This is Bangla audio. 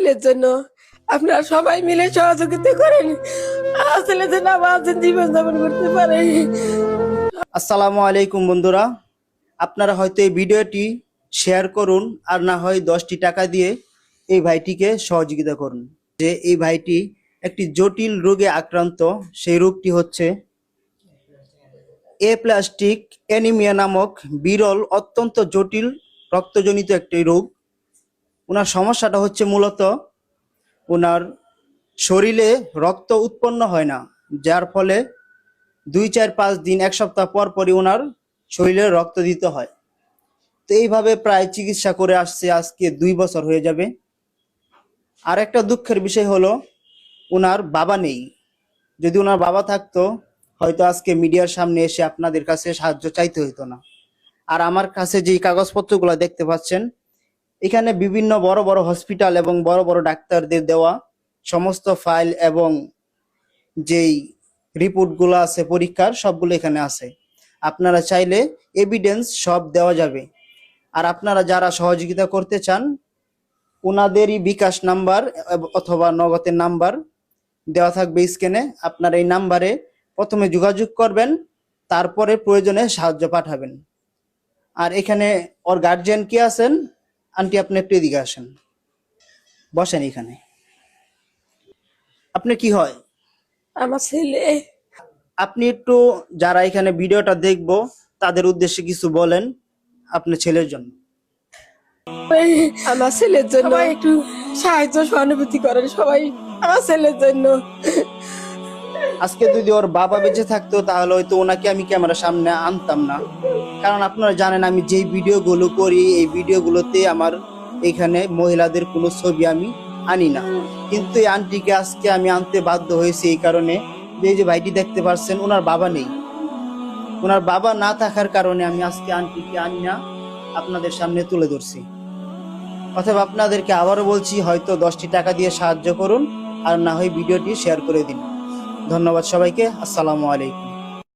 ছেলের জন্য আপনারা সবাই মিলে সহযোগিতা করেন, আমার ছেলের জন্য আমার জীবন যাপন করতে পারে। আসসালামু আলাইকুম বন্ধুরা, আপনারা হয়তো এই ভিডিওটি শেয়ার করুন আর না হয় 10টি টাকা দিয়ে এই ভাইটিকে সহযোগিতা করুন। যে এই ভাইটি একটি জটিল রোগে আক্রান্ত, সেই রোগটি হচ্ছে প্লাস্টিক অ্যানিমিয়া নামক বিরল অত্যন্ত জটিল রক্তজনিত একটি রোগ। ওনার সমস্যাটা হচ্ছে মূলত ওনার শরীরে রক্ত উৎপন্ন হয় না, যার ফলে 2, 4, 5 দিন 1 সপ্তাহ পর পরই ওনার শরীরে রক্ত দিতে হয়। তো এইভাবে প্রায় চিকিৎসা করে আসছে, আজকে 2 বছর হয়ে যাবে। আর একটা দুঃখের বিষয় হলো ওনার বাবা নেই। যদি ওনার বাবা থাকতো হয়তো আজকে মিডিয়ার সামনে এসে আপনাদের কাছে সাহায্য চাইতে হইতো না। আর আমার কাছে যেই কাগজপত্রগুলো দেখতে পাচ্ছেন, এখানে বিভিন্ন বড় বড় হসপিটাল এবং বড় বড় ডাক্তারদের দেওয়া সমস্ত ফাইল এবং যেই রিপোর্টগুলো আছে পরীক্ষার, সবগুলো এখানে আছে। আপনারা চাইলে এভিডেন্স সব দেওয়া যাবে। আর আপনারা যারা সহযোগিতা করতে চান, ওনাদেরই বিকাশ নাম্বার অথবা নগদের নাম্বার দেওয়া থাকবে স্ক্রিনে। আপনারা এই নাম্বারে প্রথমে যোগাযোগ করবেন, তারপরে প্রয়োজনে সাহায্য পাঠাবেন। আর এখানে ওর গার্জিয়ান কে আছেন? আন্টি, আপনি একটু এদিকে আসেন, বসেন এখানে। আপনি কি হয়? আমার ছেলে। আপনি একটু যারা এখানে ভিডিওটা দেখবো তাদের উদ্দেশ্যে কিছু বলেন আপনার ছেলের জন্য। আমার ছেলের জন্য একটু সাহায্য সহানুভূতি করেন সবাই, আমার ছেলের জন্য। আজকে যদি ওর বাবা বেঁচে থাকতো তাহলে হয়তো ওনাকে আমি ক্যামেরার সামনে আনতাম না, কারণ আপনারা জানেন আমি যেই ভিডিওগুলো করি এই ভিডিওগুলোতে আমার এখানে মহিলাদের কোনো ছবি আমি আনি না। কিন্তু এই আন্টিকে আজকে আমি আনতে বাধ্য হয়েছি এই কারণে যে এই যে ভাইটি দেখতে পাচ্ছেন, ওনার বাবা নেই। ওনার বাবা না থাকার কারণে আমি আজকে আন্টিকে আনি না, আপনাদের সামনে তুলে ধরছি। অথবা আপনাদেরকে আবারও বলছি, হয়তো 10টি টাকা দিয়ে সাহায্য করুন আর না হয় ভিডিওটি শেয়ার করে দিন। ধন্যবাদ সবাইকে। আসসালামু আলাইকুম।